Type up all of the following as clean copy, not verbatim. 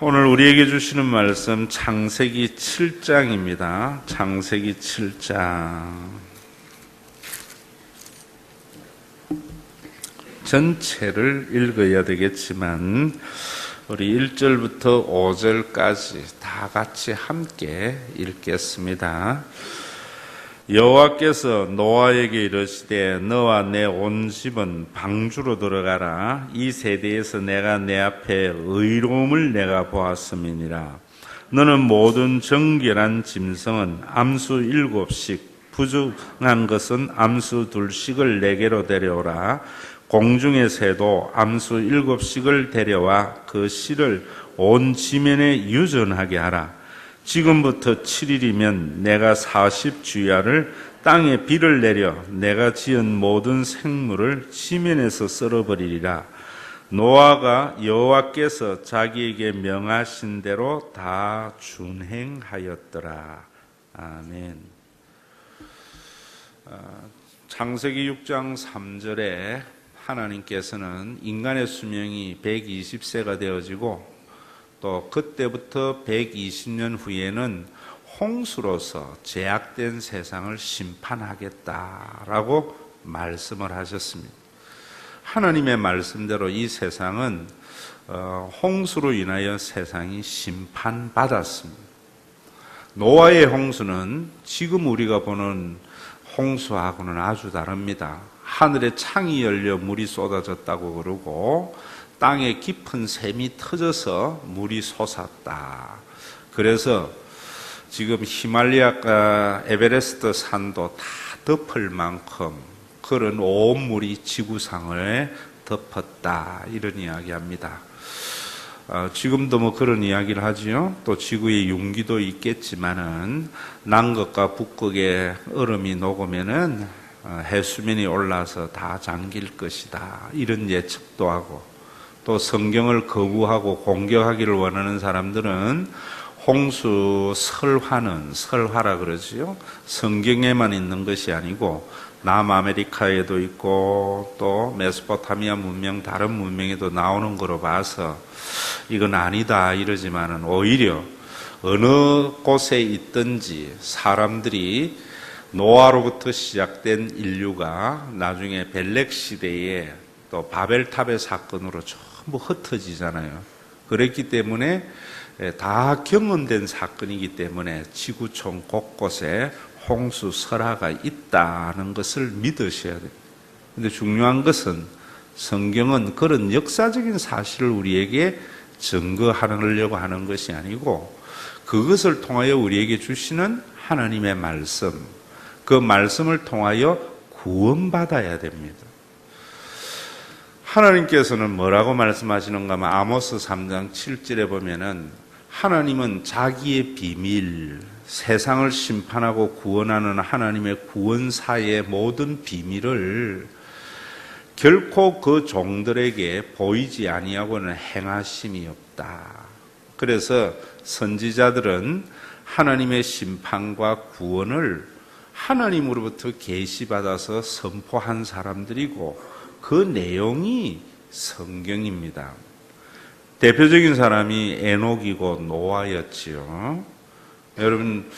오늘 우리에게 주시는 말씀 창세기 7장입니다. 창세기 7장 전체를 읽어야 되겠지만 우리 1절부터 5절까지 다 같이 함께 읽겠습니다. 여호와께서 노아에게 이르시되 너와 내 온 집은 방주로 들어가라. 이 세대에서 내가 내 앞에 의로움을 내가 보았음이니라. 너는 모든 정결한 짐승은 암수 7씩 부정한 것은 암수 2씩을 내게로 데려오라. 공중의 새도 암수 7씩을 데려와 그 씨를 온 지면에 유전하게 하라. 지금부터 7일이면 내가 40주야를 땅에 비를 내려 내가 지은 모든 생물을 지면에서 썰어버리리라. 노아가 여호와께서 자기에게 명하신 대로 다 준행하였더라. 아멘. 창세기 6장 3절에 하나님께서는 인간의 수명이 120세가 되어지고 또 그때부터 120년 후에는 홍수로서 제약된 세상을 심판하겠다라고 말씀을 하셨습니다. 하나님의 말씀대로 이 세상은 홍수로 인하여 세상이 심판받았습니다. 노아의 홍수는 지금 우리가 보는 홍수하고는 아주 다릅니다. 하늘에 창이 열려 물이 쏟아졌다고 그러고 땅에 깊은 샘이 터져서 물이 솟았다. 그래서 지금 히말라야 에베레스트 산도 다 덮을 만큼 그런 온 물이 지구상을 덮었다. 이런 이야기합니다. 지금도 뭐 그런 이야기를 하지요. 또 지구의 융기도 있겠지만은 남극과 북극의 얼음이 녹으면은 해수면이 올라서 다 잠길 것이다. 이런 예측도 하고 또 성경을 거부하고 공격하기를 원하는 사람들은 홍수 설화는 설화라 그러지요. 성경에만 있는 것이 아니고 남아메리카에도 있고 또 메소포타미아 문명 다른 문명에도 나오는 거로 봐서 이건 아니다 이러지만은 오히려 어느 곳에 있든지 사람들이 노아로부터 시작된 인류가 나중에 벨렉 시대에 또 바벨탑의 사건으로 전부 흩어지잖아요. 그랬기 때문에 다 경험된 사건이기 때문에 지구촌 곳곳에 홍수 설화가 있다는 것을 믿으셔야 됩니다. 그런데 중요한 것은 성경은 그런 역사적인 사실을 우리에게 증거하려고 하는 것이 아니고 그것을 통하여 우리에게 주시는 하나님의 말씀, 그 말씀을 통하여 구원받아야 됩니다. 하나님께서는 뭐라고 말씀하시는가 하면 아모스 3장 7절에 보면은 하나님은 자기의 비밀, 세상을 심판하고 구원하는 하나님의 구원사의 모든 비밀을 결코 그 종들에게 보이지 아니하고는 행하심이 없다. 그래서 선지자들은 하나님의 심판과 구원을 하나님으로부터 계시받아서 선포한 사람들이고 그 내용이 성경입니다. 대표적인 사람이 에녹이고 노아였지요. 여러분,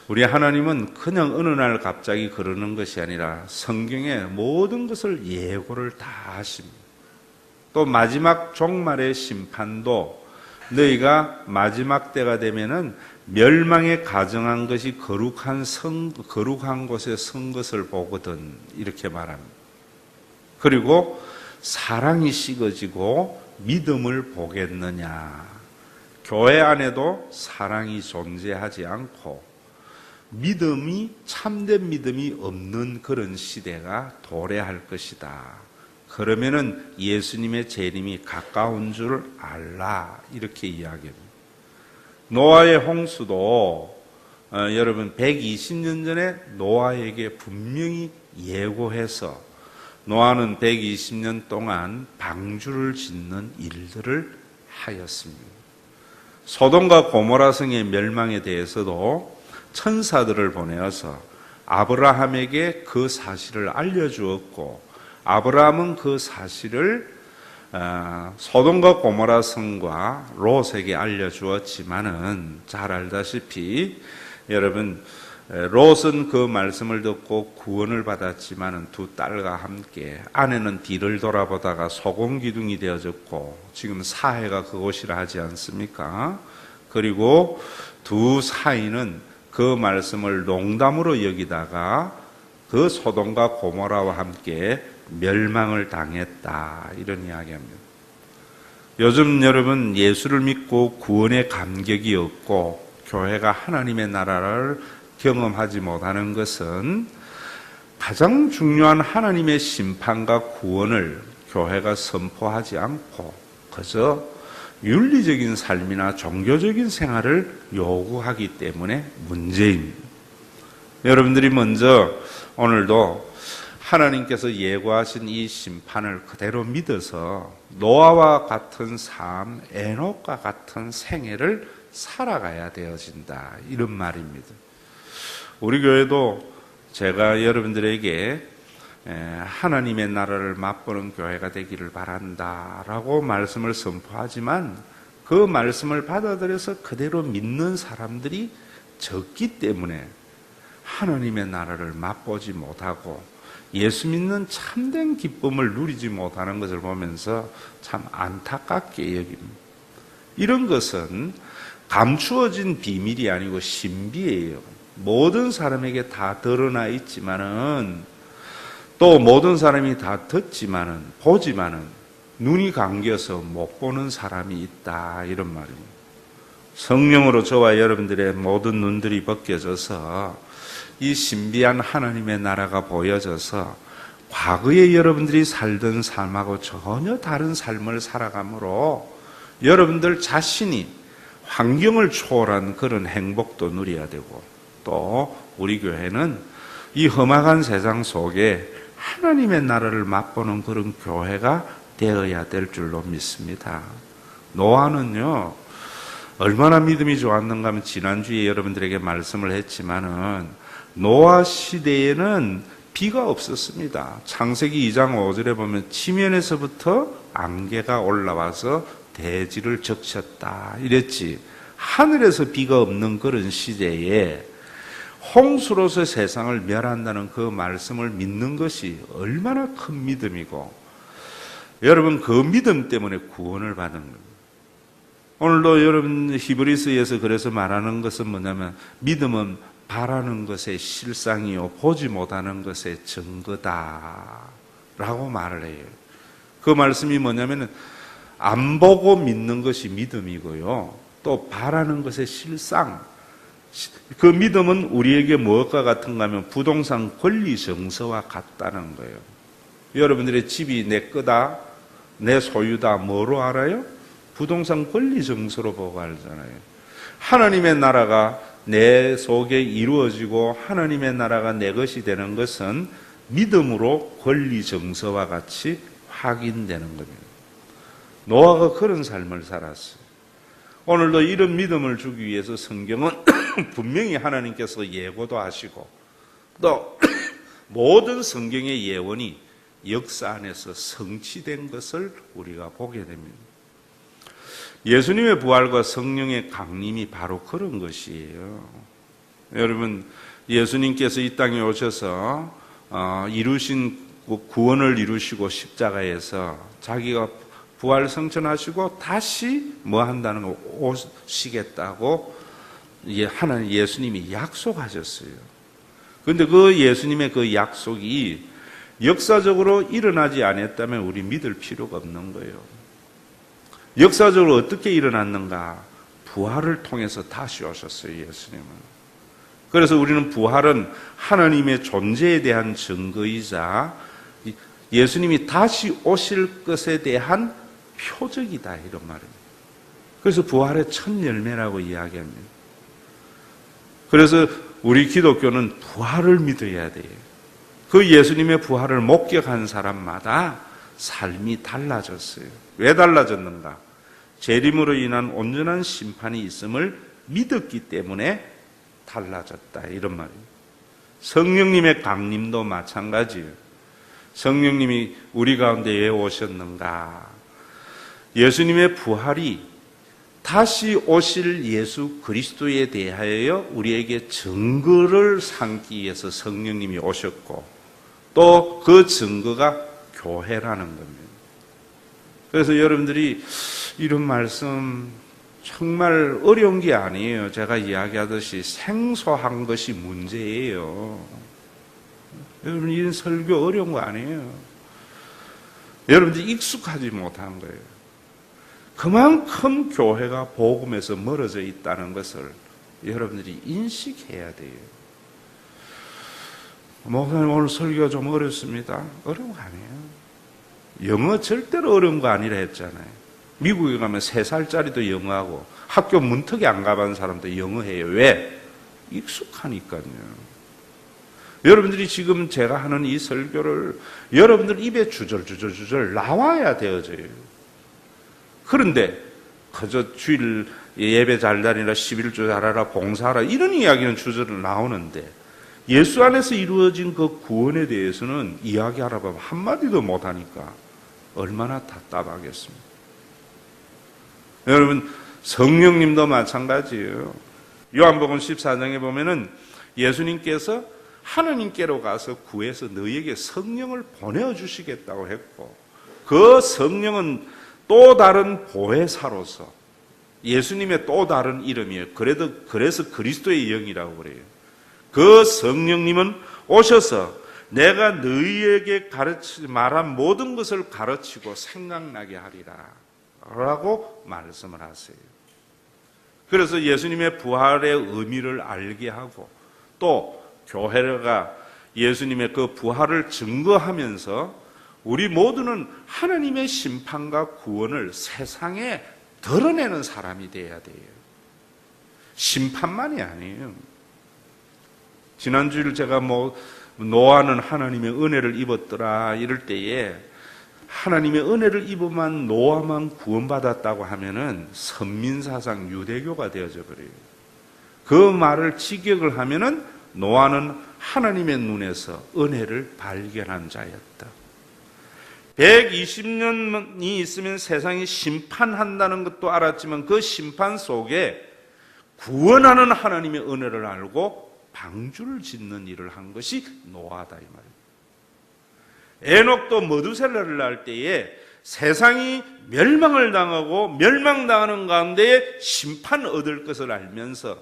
우리 하나님은 그냥 어느 날 갑자기 그러는 것이 아니라 성경의 모든 것을 예고를 다 하십니다. 또 마지막 종말의 심판도 너희가 마지막 때가 되면은 멸망에 가정한 것이 거룩한 곳에 선 것을 보거든 이렇게 말합니다. 그리고 사랑이 식어지고 믿음을 보겠느냐. 교회 안에도 사랑이 존재하지 않고 믿음이 참된 믿음이 없는 그런 시대가 도래할 것이다. 그러면은 예수님의 재림이 가까운 줄 알라. 이렇게 이야기합니다. 노아의 홍수도 여러분 120년 전에 노아에게 분명히 예고해서 노아는 120년 동안 방주를 짓는 일들을 하였습니다. 소돔과 고모라 성의 멸망에 대해서도 천사들을 보내어서 아브라함에게 그 사실을 알려주었고 아브라함은 그 사실을 소돔과 고모라 성과 롯에게 알려주었지만은 잘 알다시피 여러분 롯은 그 말씀을 듣고 구원을 받았지만은 두 딸과 함께 아내는 뒤를 돌아보다가 소금기둥이 되어졌고 지금 사해가 그곳이라 하지 않습니까? 그리고 두 사이는 그 말씀을 농담으로 여기다가 그 소돔과 고모라와 함께 멸망을 당했다 이런 이야기합니다. 요즘 여러분 예수를 믿고 구원의 감격이 없고 교회가 하나님의 나라를 경험하지 못하는 것은 가장 중요한 하나님의 심판과 구원을 교회가 선포하지 않고 그저 윤리적인 삶이나 종교적인 생활을 요구하기 때문에 문제입니다. 여러분들이 먼저 오늘도 하나님께서 예고하신 이 심판을 그대로 믿어서 노아와 같은 삶, 에녹과 같은 생애를 살아가야 되어진다 이런 말입니다. 우리 교회도 제가 여러분들에게 하나님의 나라를 맛보는 교회가 되기를 바란다라고 말씀을 선포하지만 그 말씀을 받아들여서 그대로 믿는 사람들이 적기 때문에 하나님의 나라를 맛보지 못하고 예수 믿는 참된 기쁨을 누리지 못하는 것을 보면서 참 안타깝게 여깁니다. 이런 것은 감추어진 비밀이 아니고 신비예요. 모든 사람에게 다 드러나 있지만은 또 모든 사람이 다 듣지만은 보지만은 눈이 감겨서 못 보는 사람이 있다 이런 말입니다. 성령으로 저와 여러분들의 모든 눈들이 벗겨져서 이 신비한 하나님의 나라가 보여져서 과거에 여러분들이 살던 삶하고 전혀 다른 삶을 살아가므로 여러분들 자신이 환경을 초월한 그런 행복도 누려야 되고 또 우리 교회는 이 험악한 세상 속에 하나님의 나라를 맛보는 그런 교회가 되어야 될 줄로 믿습니다. 노아는요 얼마나 믿음이 좋았는가 하면 지난주에 여러분들에게 말씀을 했지만은 노아 시대에는 비가 없었습니다. 창세기 2장 5절에 보면 지면에서부터 안개가 올라와서 대지를 적셨다 이랬지. 하늘에서 비가 없는 그런 시대에 홍수로서 세상을 멸한다는 그 말씀을 믿는 것이 얼마나 큰 믿음이고 여러분 그 믿음 때문에 구원을 받은 겁니다. 오늘도 여러분 히브리서에서 그래서 말하는 것은 뭐냐면 믿음은 바라는 것의 실상이요 보지 못하는 것의 증거다 라고 말을 해요. 그 말씀이 뭐냐면 안 보고 믿는 것이 믿음이고요 또 바라는 것의 실상, 그 믿음은 우리에게 무엇과 같은가 하면 부동산 권리 정서와 같다는 거예요. 여러분들의 집이 내 거다 내 소유다 뭐로 알아요? 부동산 권리 정서로 보고 알잖아요. 하나님의 나라가 내 속에 이루어지고 하나님의 나라가 내 것이 되는 것은 믿음으로 권리 정서와 같이 확인되는 겁니다. 노아가 그런 삶을 살았어요. 오늘도 이런 믿음을 주기 위해서 성경은 분명히 하나님께서 예고도 하시고 또 모든 성경의 예언이 역사 안에서 성취된 것을 우리가 보게 됩니다. 예수님의 부활과 성령의 강림이 바로 그런 것이에요. 여러분 예수님께서 이 땅에 오셔서 이루신 구원을 이루시고 십자가에서 자기가 부활 성천하시고 다시 뭐 한다는 거 오시겠다고 하나님 예수님이 약속하셨어요. 그런데 그 예수님의 그 약속이 역사적으로 일어나지 않았다면 우리 믿을 필요가 없는 거예요. 역사적으로 어떻게 일어났는가? 부활을 통해서 다시 오셨어요, 예수님은. 그래서 우리는 부활은 하나님의 존재에 대한 증거이자 예수님이 다시 오실 것에 대한 표적이다 이런 말입니다. 그래서 부활의 첫 열매라고 이야기합니다. 그래서 우리 기독교는 부활을 믿어야 돼요. 그 예수님의 부활을 목격한 사람마다 삶이 달라졌어요. 왜 달라졌는가? 재림으로 인한 온전한 심판이 있음을 믿었기 때문에 달라졌다 이런 말입니다. 성령님의 강림도 마찬가지예요. 성령님이 우리 가운데 왜 오셨는가? 예수님의 부활이 다시 오실 예수 그리스도에 대하여 우리에게 증거를 삼기 위해서 성령님이 오셨고 또 그 증거가 교회라는 겁니다. 그래서 여러분들이 이런 말씀 정말 어려운 게 아니에요. 제가 이야기하듯이 생소한 것이 문제예요. 여러분, 이런 설교 어려운 거 아니에요. 여러분들이 익숙하지 못한 거예요. 그만큼 교회가 복음에서 멀어져 있다는 것을 여러분들이 인식해야 돼요. 목사님, 오늘 설교가 좀 어렵습니다. 어려운 거 아니에요. 영어 절대로 어려운 거 아니라 했잖아요. 미국에 가면 3살짜리도 영어하고 학교 문턱에 안 가본 사람도 영어해요. 왜? 익숙하니까요. 여러분들이 지금 제가 하는 이 설교를 여러분들 입에 주절주절 나와야 되어져요. 그런데 그저 주일 예배 잘 다니라 11조 잘하라 봉사하라 이런 이야기는 주저로 나오는데 예수 안에서 이루어진 그 구원에 대해서는 이야기하라 보면 한마디도 못하니까 얼마나 답답하겠습니까? 여러분, 성령님도 마찬가지예요. 요한복음 14장에 보면은 예수님께서 하느님께로 가서 구해서 너희에게 성령을 보내주시겠다고 했고 그 성령은 또 다른 보혜사로서 예수님의 또 다른 이름이에요. 그래서 그리스도의 영이라고 그래요. 그 성령님은 오셔서 내가 너희에게 말한 모든 것을 가르치고 생각나게 하리라 라고 말씀을 하세요. 그래서 예수님의 부활의 의미를 알게 하고 또 교회가 예수님의 그 부활을 증거하면서 우리 모두는 하나님의 심판과 구원을 세상에 드러내는 사람이 돼야 돼요. 심판만이 아니에요. 지난주일 제가 노아는 하나님의 은혜를 입었더라 이럴 때에 하나님의 은혜를 입으면 노아만 구원받았다고 하면은 선민사상 유대교가 되어져 버려요. 그 말을 직역을 하면은 노아는 하나님의 눈에서 은혜를 발견한 자였다. 120년이 있으면 세상이 심판한다는 것도 알았지만 그 심판 속에 구원하는 하나님의 은혜를 알고 방주를 짓는 일을 한 것이 노아다 이 말이에요. 에녹도 머두셀라를 낳을 때에 세상이 멸망을 당하고 멸망당하는 가운데 심판 얻을 것을 알면서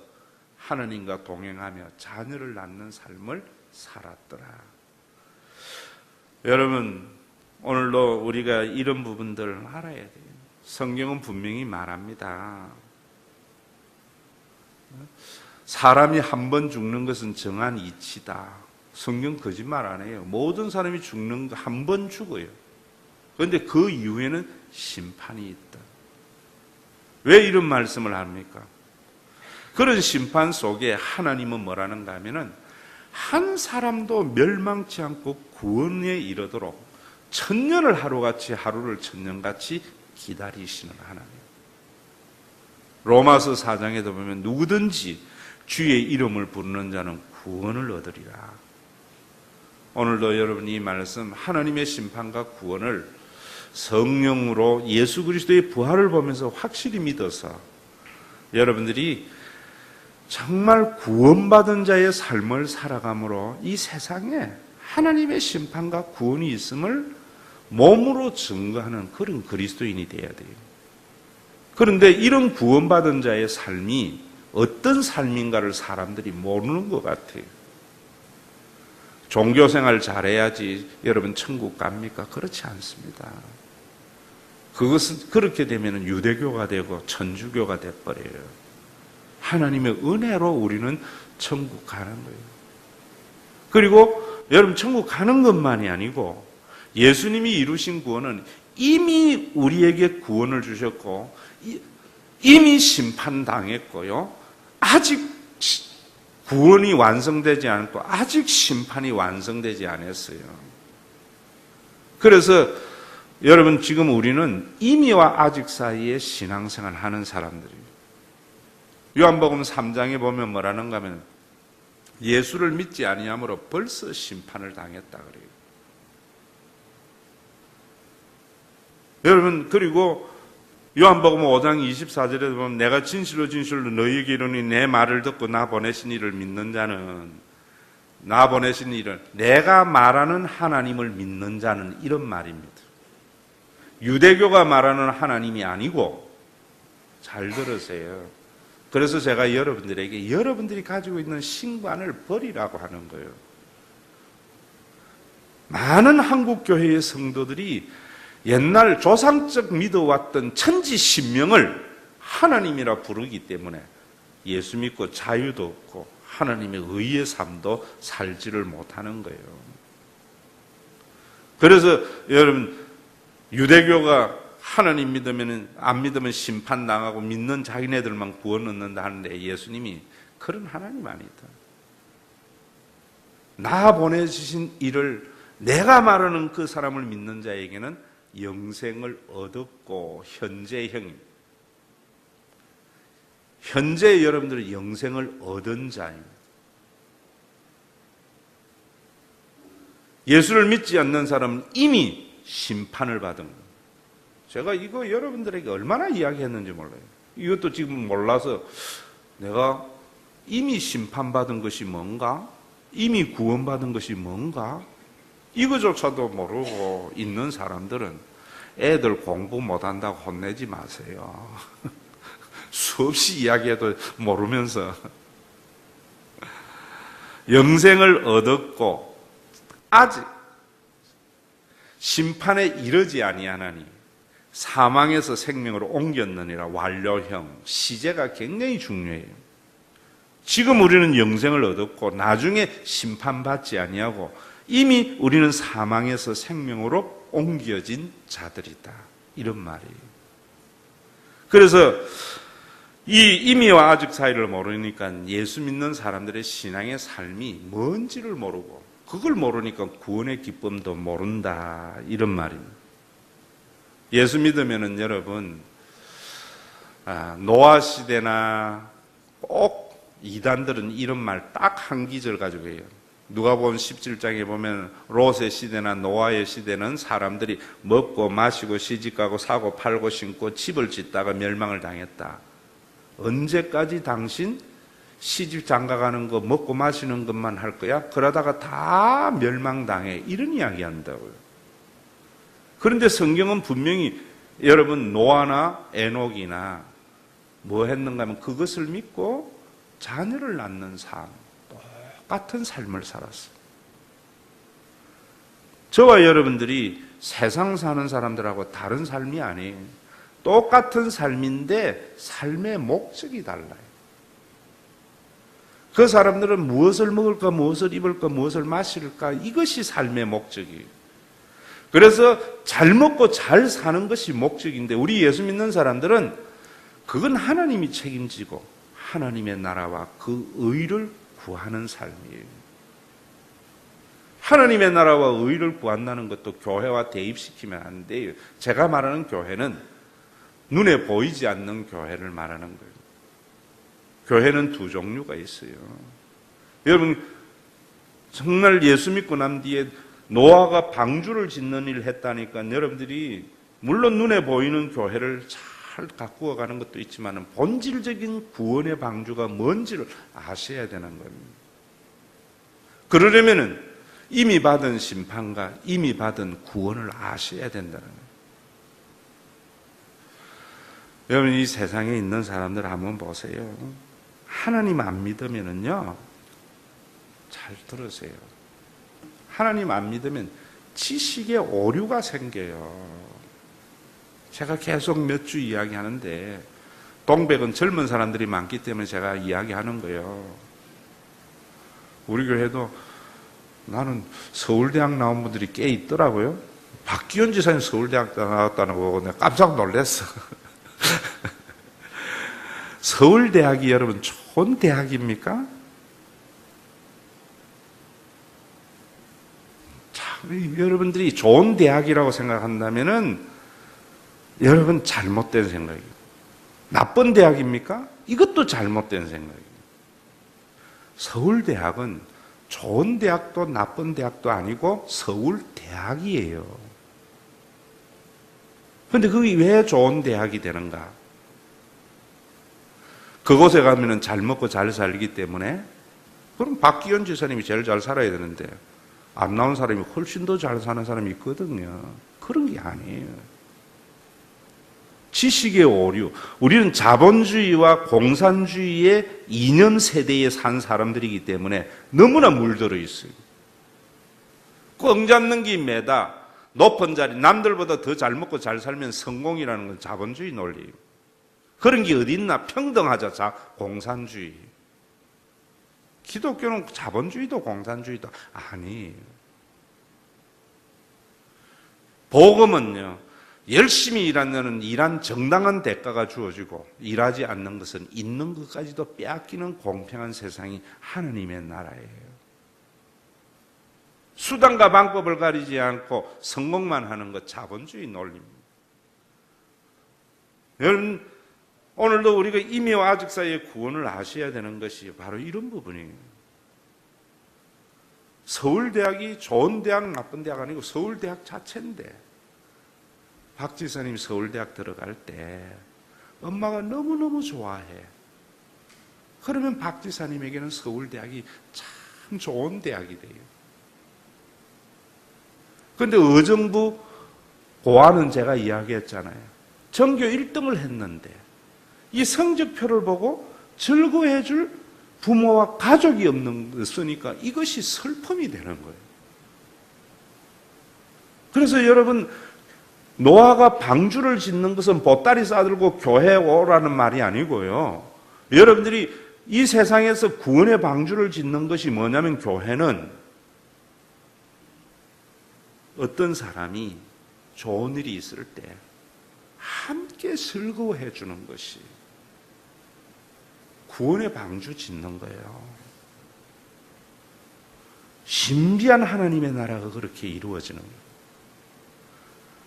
하나님과 동행하며 자녀를 낳는 삶을 살았더라. 여러분, 오늘도 우리가 이런 부분들을 알아야 돼요. 성경은 분명히 말합니다. 사람이 한 번 죽는 것은 정한 이치다. 성경 거짓말 안 해요. 모든 사람이 죽는 거 한 번 죽어요. 그런데 그 이후에는 심판이 있다. 왜 이런 말씀을 합니까? 그런 심판 속에 하나님은 뭐라는가 하면은 한 사람도 멸망치 않고 구원에 이르도록 천년을 하루같이 하루를 천년같이 기다리시는 하나님. 로마서 4장에도 보면 누구든지 주의 이름을 부르는 자는 구원을 얻으리라. 오늘도 여러분 이 말씀 하나님의 심판과 구원을 성령으로 예수 그리스도의 부활을 보면서 확실히 믿어서 여러분들이 정말 구원받은 자의 삶을 살아감으로 이 세상에 하나님의 심판과 구원이 있음을 몸으로 증거하는 그런 그리스도인이 되어야 돼요. 그런데 이런 구원받은 자의 삶이 어떤 삶인가를 사람들이 모르는 것 같아요. 종교생활 잘해야지 여러분 천국 갑니까? 그렇지 않습니다. 그것은 그렇게 되면 유대교가 되고 천주교가 돼버려요. 하나님의 은혜로 우리는 천국 가는 거예요. 그리고 여러분 천국 가는 것만이 아니고 예수님이 이루신 구원은 이미 우리에게 구원을 주셨고 이미 심판당했고요. 아직 구원이 완성되지 않고 아직 심판이 완성되지 않았어요. 그래서 여러분 지금 우리는 이미와 아직 사이에 신앙생활 하는 사람들이에요. 요한복음 3장에 보면 뭐라는가 하면 예수를 믿지 아니함으로 벌써 심판을 당했다 그래요. 여러분 그리고 요한복음 5장 24절에 보면 내가 진실로 진실로 너희에게 이르노니 내 말을 듣고 나 보내신 이를 믿는 자는, 나 보내신 이를, 내가 말하는 하나님을 믿는 자는, 이런 말입니다. 유대교가 말하는 하나님이 아니고, 잘 들으세요. 그래서 제가 여러분들에게 여러분들이 가지고 있는 신관을 버리라고 하는 거예요. 많은 한국교회의 성도들이 옛날 조상적 믿어왔던 천지신명을 하나님이라 부르기 때문에 예수 믿고 자유도 없고 하나님의 의의 삶도 살지를 못하는 거예요. 그래서 여러분, 유대교가 하나님 믿으면, 안 믿으면 심판당하고 믿는 자기네들만 구원 얻는다 하는데 예수님이 그런 하나님 아니다. 나 보내주신 이를, 내가 말하는 그 사람을 믿는 자에게는 영생을 얻었고, 현재형입니다. 현재 여러분들은 영생을 얻은 자입니다. 예수를 믿지 않는 사람은 이미 심판을 받은 거예요. 제가 이거 여러분들에게 얼마나 이야기했는지 몰라요. 이것도 지금 몰라서 내가 이미 심판받은 것이 뭔가? 이미 구원받은 것이 뭔가? 이거조차도 모르고 있는 사람들은 애들 공부 못한다고 혼내지 마세요. 수없이 이야기해도 모르면서. 영생을 얻었고 아직 심판에 이르지 아니하나니 사망에서 생명으로 옮겼느니라. 완료형, 시제가 굉장히 중요해요. 지금 우리는 영생을 얻었고 나중에 심판받지 아니하고 이미 우리는 사망에서 생명으로 옮겨진 자들이다, 이런 말이에요. 그래서 이 이미와 아직 사이를 모르니까 예수 믿는 사람들의 신앙의 삶이 뭔지를 모르고, 그걸 모르니까 구원의 기쁨도 모른다, 이런 말입니다. 예수 믿으면은 여러분, 노아 시대나 꼭 이단들은 이런 말 딱 한 기절 가지고 해요. 누가복음 17장에 보면 롯의 시대나 노아의 시대는 사람들이 먹고 마시고 시집가고 사고 팔고 신고 집을 짓다가 멸망을 당했다. 언제까지 당신 시집 장가가는 거 먹고 마시는 것만 할 거야? 그러다가 다 멸망당해. 이런 이야기 한다고요. 그런데 성경은 분명히 여러분 노아나 에녹이나 뭐 했는가 하면 그것을 믿고 자녀를 낳는 삶, 똑같은 삶을 살았어요. 저와 여러분들이 세상 사는 사람들하고 다른 삶이 아니에요. 똑같은 삶인데 삶의 목적이 달라요. 그 사람들은 무엇을 먹을까, 무엇을 입을까, 무엇을 마실까, 이것이 삶의 목적이에요. 그래서 잘 먹고 잘 사는 것이 목적인데 우리 예수 믿는 사람들은 그건 하나님이 책임지고 하나님의 나라와 그 의를 구하는 삶이에요. 하나님의 나라와 의를 구한다는 것도 교회와 대입시키면 안 돼요. 제가 말하는 교회는 눈에 보이지 않는 교회를 말하는 거예요. 교회는 두 종류가 있어요. 여러분, 정말 예수 믿고 난 뒤에 노아가 방주를 짓는 일을 했다니까 여러분들이 물론 눈에 보이는 교회를 잘 가꾸어 가는 것도 있지만 본질적인 구원의 방주가 뭔지를 아셔야 되는 겁니다. 그러려면 이미 받은 심판과 이미 받은 구원을 아셔야 된다는 거예요. 여러분, 이 세상에 있는 사람들 한번 보세요. 하나님 안 믿으면은요, 잘 들으세요. 하나님 안 믿으면 지식에 오류가 생겨요. 제가 계속 몇 주 이야기하는데 동백은 젊은 사람들이 많기 때문에 제가 이야기하는 거예요. 우리 교회도 나는 서울대학 나온 분들이 꽤 있더라고요. 박기현 지사님 서울대학 나왔다는 거 보고 내가 깜짝 놀랐어. 서울대학이 여러분 좋은 대학입니까? 참, 여러분들이 좋은 대학이라고 생각한다면은 여러분 잘못된 생각이에요. 나쁜 대학입니까? 이것도 잘못된 생각이에요. 서울대학은 좋은 대학도 나쁜 대학도 아니고 서울대학이에요. 근데 그게 왜 좋은 대학이 되는가? 그곳에 가면은 잘 먹고 잘 살기 때문에. 그럼 박기현 지사님이 제일 잘 살아야 되는데 안 나온 사람이 훨씬 더 잘 사는 사람이 있거든요. 그런 게 아니에요. 지식의 오류. 우리는 자본주의와 공산주의의 2년 세대에 산 사람들이기 때문에 너무나 물들어 있어요. 꽝 잡는 게 매다. 높은 자리, 남들보다 더 잘 먹고 잘 살면 성공이라는 건 자본주의 논리예요. 그런 게 어디 있나? 평등하자, 공산주의. 기독교는 자본주의도 공산주의도 아니에요. 복음은요, 열심히 일하는 일한 정당한 대가가 주어지고 일하지 않는 것은 있는 것까지도 빼앗기는 공평한 세상이 하나님의 나라예요. 수단과 방법을 가리지 않고 성공만 하는 것 자본주의 논리입니다. 여러분, 오늘도 우리가 임의와 아직 사이의 구원을 아셔야 되는 것이 바로 이런 부분이에요. 서울대학이 좋은 대학, 나쁜 대학 아니고 서울대학 자체인데, 박 지사님 서울대학 들어갈 때 엄마가 너무너무 좋아해. 그러면 박 지사님에게는 서울대학이 참 좋은 대학이 돼요. 그런데 의정부 고아는 제가 이야기했잖아요. 전교 1등을 했는데 이 성적표를 보고 즐거워해 줄 부모와 가족이 없으니까 이것이 슬픔이 되는 거예요. 그래서 여러분, 노아가 방주를 짓는 것은 보따리 싸들고 교회에 오라는 말이 아니고요. 여러분들이 이 세상에서 구원의 방주를 짓는 것이 뭐냐면, 교회는 어떤 사람이 좋은 일이 있을 때 함께 즐거워해 주는 것이 구원의 방주 짓는 거예요. 신비한 하나님의 나라가 그렇게 이루어지는 거예요.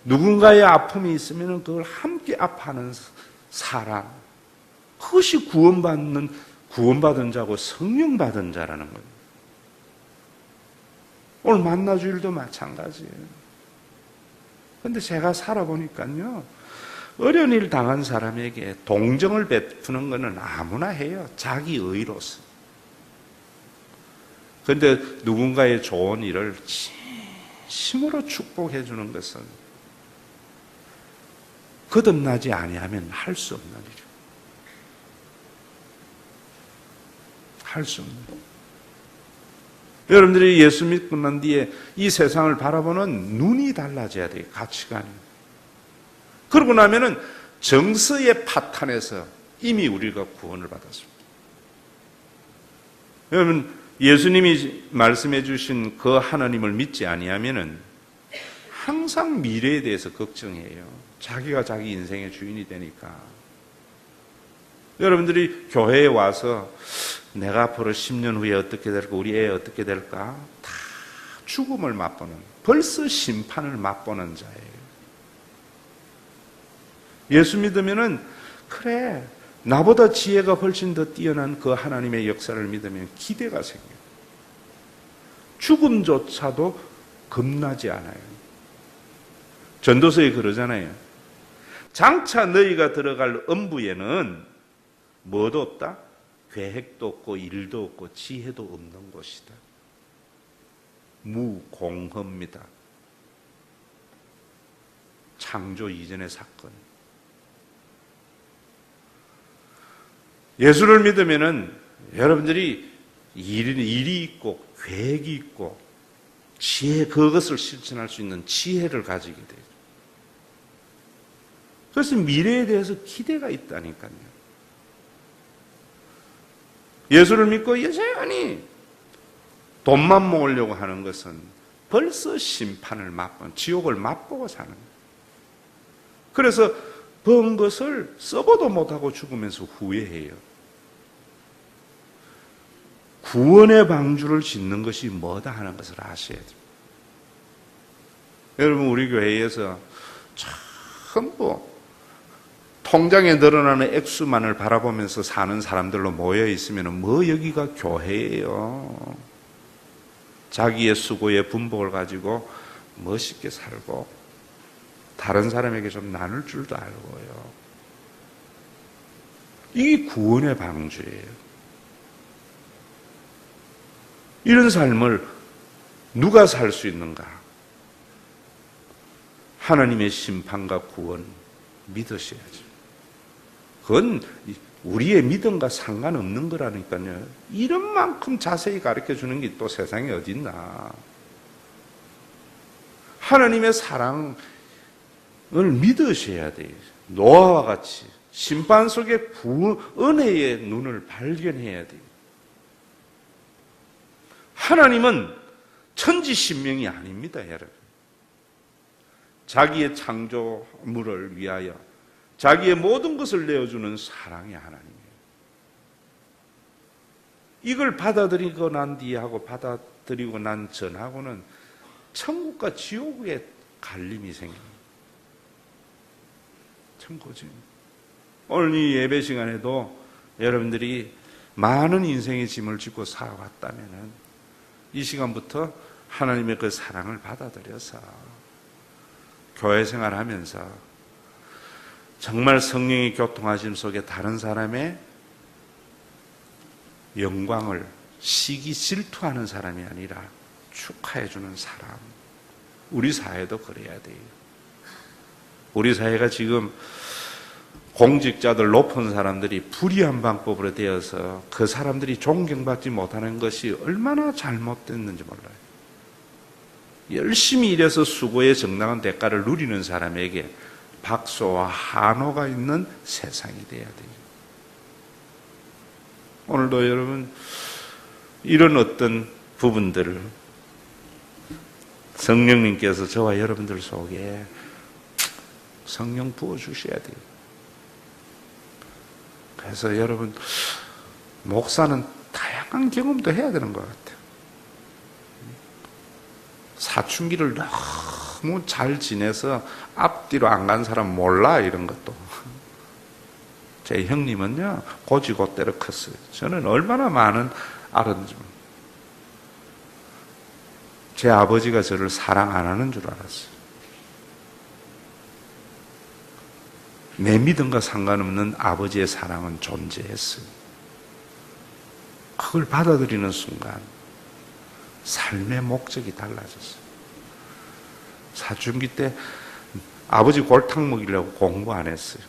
누군가의 아픔이 있으면 그걸 함께 아파하는 사람, 그것이 구원받은 자고 성령 받은 자라는 거예요. 오늘 만나주일도 마찬가지예요. 그런데 제가 살아보니까요, 어려운 일 당한 사람에게 동정을 베푸는 것은 아무나 해요. 자기 의로서. 그런데 누군가의 좋은 일을 진심으로 축복해 주는 것은 거듭나지 아니하면 할 수 없는 일이에요. 할 수 없는 일이에요. 여러분들이 예수 믿고 난 뒤에 이 세상을 바라보는 눈이 달라져야 돼요. 가치관이. 그러고 나면은 정서의 파탄에서 이미 우리가 구원을 받았습니다. 여러분, 예수님이 말씀해 주신 그 하나님을 믿지 아니하면은 항상 미래에 대해서 걱정해요. 자기가 자기 인생의 주인이 되니까. 여러분들이 교회에 와서 내가 앞으로 10년 후에 어떻게 될까, 우리 애 어떻게 될까, 다 죽음을 맛보는, 벌써 심판을 맛보는 자예요. 예수 믿으면은, 그래, 나보다 지혜가 훨씬 더 뛰어난 그 하나님의 역사를 믿으면 기대가 생겨요. 죽음조차도 겁나지 않아요. 전도서에 그러잖아요. 장차 너희가 들어갈 음부에는 뭐도 없다? 계획도 없고 일도 없고 지혜도 없는 곳이다. 무공허입니다. 창조 이전의 사건. 예수를 믿으면은 여러분들이 일이 있고 계획이 있고 지혜, 그것을 실천할 수 있는 지혜를 가지게 돼요. 그래서 미래에 대해서 기대가 있다니까요. 예수를 믿고 여전히 돈만 모으려고 하는 것은 벌써 심판을 맛본, 지옥을 맛보고 사는 거예요. 그래서 번 것을 써보도 못하고 죽으면서 후회해요. 구원의 방주를 짓는 것이 뭐다 하는 것을 아셔야 돼요. 여러분, 우리 교회에서 전부 통장에 늘어나는 액수만을 바라보면서 사는 사람들로 모여 있으면 뭐 여기가 교회예요. 자기의 수고의 분복을 가지고 멋있게 살고 다른 사람에게 좀 나눌 줄도 알고요. 이게 구원의 방주예요. 이런 삶을 누가 살 수 있는가? 하나님의 심판과 구원 믿으셔야죠. 그건 우리의 믿음과 상관없는 거라니까요. 이런 만큼 자세히 가르쳐 주는 게 또 세상에 어딨나. 하나님의 사랑을 믿으셔야 돼요. 노아와 같이 심판 속에 은혜의 눈을 발견해야 돼요. 하나님은 천지신명이 아닙니다, 여러분. 자기의 창조물을 위하여 자기의 모든 것을 내어주는 사랑의 하나님이에요. 이걸 받아들이고 난 뒤하고 받아들이고 난 전하고는 천국과 지옥의 갈림이 생깁니다. 참 고집. 오늘 이 예배 시간에도 여러분들이 많은 인생의 짐을 짓고 살아왔다면 이 시간부터 하나님의 그 사랑을 받아들여서 교회 생활하면서 정말 성령의 교통하심 속에 다른 사람의 영광을 시기 질투하는 사람이 아니라 축하해주는 사람. 우리 사회도 그래야 돼요. 우리 사회가 지금 공직자들 높은 사람들이 불의한 방법으로 되어서 그 사람들이 존경받지 못하는 것이 얼마나 잘못됐는지 몰라요. 열심히 일해서 수고의 정당한 대가를 누리는 사람에게 박수와 한호가 있는 세상이 돼야 돼요. 오늘도 여러분 이런 어떤 부분들을 성령님께서 저와 여러분들 속에 성령 부어주셔야 돼요. 그래서 여러분 목사는 다양한 경험도 해야 되는 것 같아요. 사춘기를 너무 잘 지내서 앞뒤로 안 간 사람 몰라 이런 것도. 제 형님은요 고지고대로 컸어요. 저는 얼마나 많은 알았는지. 제 아버지가 저를 사랑 안 하는 줄 알았어요. 내 믿음과 상관없는 아버지의 사랑은 존재했어요. 그걸 받아들이는 순간 삶의 목적이 달라졌어요. 사춘기 때 아버지 골탕 먹이려고 공부 안 했어요.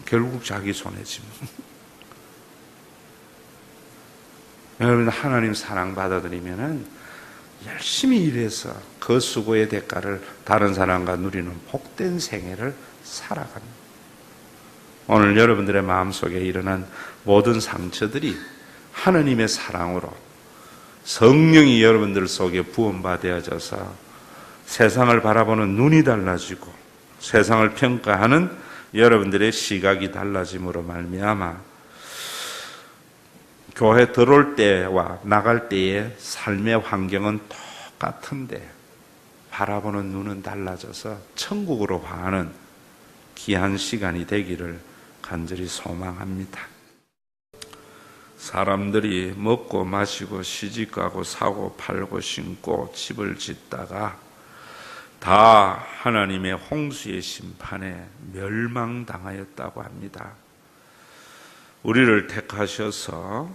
결국 자기 손에 짐. 여러분 하나님 사랑 받아들이면은 열심히 일해서 그 수고의 대가를 다른 사람과 누리는 복된 생애를 살아갑니다. 오늘 여러분들의 마음속에 일어난 모든 상처들이 하나님의 사랑으로 성령이 여러분들 속에 부음받아져서 세상을 바라보는 눈이 달라지고 세상을 평가하는 여러분들의 시각이 달라짐으로 말미암아 교회 들어올 때와 나갈 때의 삶의 환경은 똑같은데 바라보는 눈은 달라져서 천국으로 가는 귀한 시간이 되기를 간절히 소망합니다. 사람들이 먹고 마시고 시집가고 사고 팔고 신고 집을 짓다가 다 하나님의 홍수의 심판에 멸망당하였다고 합니다. 우리를 택하셔서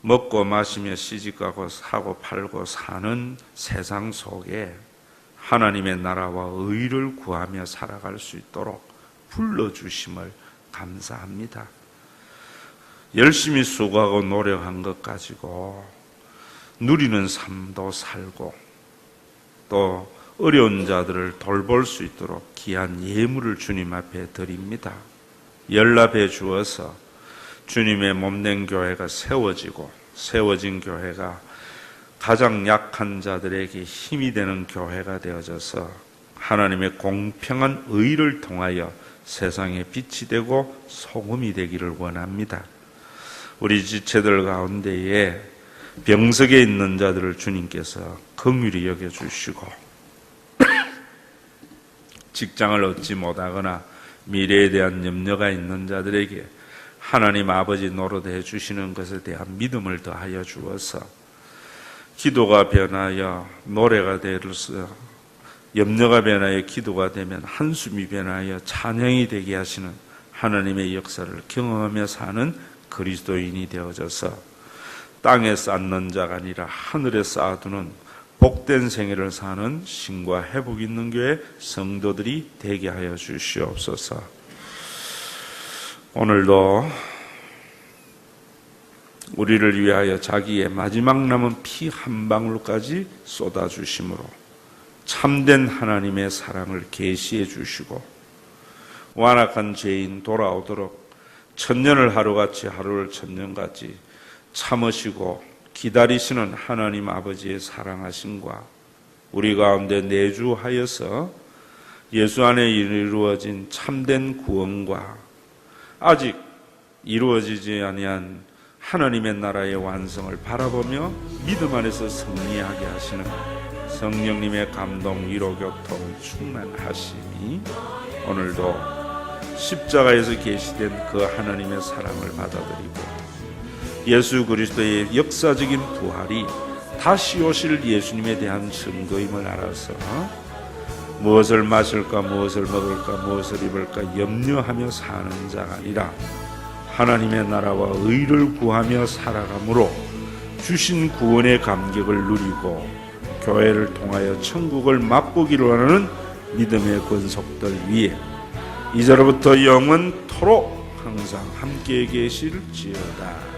먹고 마시며 시집가고 사고 팔고 사는 세상 속에 하나님의 나라와 의를 구하며 살아갈 수 있도록 불러주심을 감사합니다. 열심히 수고하고 노력한 것 가지고 누리는 삶도 살고 또 어려운 자들을 돌볼 수 있도록 귀한 예물을 주님 앞에 드립니다. 연락해 주어서 주님의 몸된 교회가 세워진 교회가 가장 약한 자들에게 힘이 되는 교회가 되어져서 하나님의 공평한 의를 통하여 세상에 빛이 되고 소금이 되기를 원합니다. 우리 지체들 가운데에 병석에 있는 자들을 주님께서 긍휼히 여겨주시고 직장을 얻지 못하거나 미래에 대한 염려가 있는 자들에게 하나님 아버지 노릇해 주시는 것에 대한 믿음을 더하여 주어서 기도가 변하여 노래가 되어서 염려가 변하여 기도가 되면 한숨이 변하여 찬양이 되게 하시는 하나님의 역사를 경험하며 사는 그리스도인이 되어져서 땅에 쌓는 자가 아니라 하늘에 쌓아두는 복된 생애를 사는 신과 회복 있는 교회 성도들이 되게 하여 주시옵소서. 오늘도 우리를 위하여 자기의 마지막 남은 피 한 방울까지 쏟아주심으로 참된 하나님의 사랑을 계시해 주시고 완악한 죄인 돌아오도록 천년을 하루같이 하루를 천년같이 참으시고 기다리시는 하나님 아버지의 사랑하심과 우리 가운데 내주하여서 예수 안에 이루어진 참된 구원과 아직 이루어지지 아니한 하나님의 나라의 완성을 바라보며 믿음 안에서 승리하게 하시는 성령님의 감동, 위로, 교통, 충만하심이 오늘도 십자가에서 계시된 그 하나님의 사랑을 받아들이고 예수 그리스도의 역사적인 부활이 다시 오실 예수님에 대한 증거임을 알아서 무엇을 마실까, 무엇을 먹을까, 무엇을 입을까 염려하며 사는 자가 아니라 하나님의 나라와 의를 구하며 살아감으로 주신 구원의 감격을 누리고 교회를 통하여 천국을 맛보기로 하는 믿음의 권속들 위에 이제로부터 영원토록 항상 함께 계실지어다.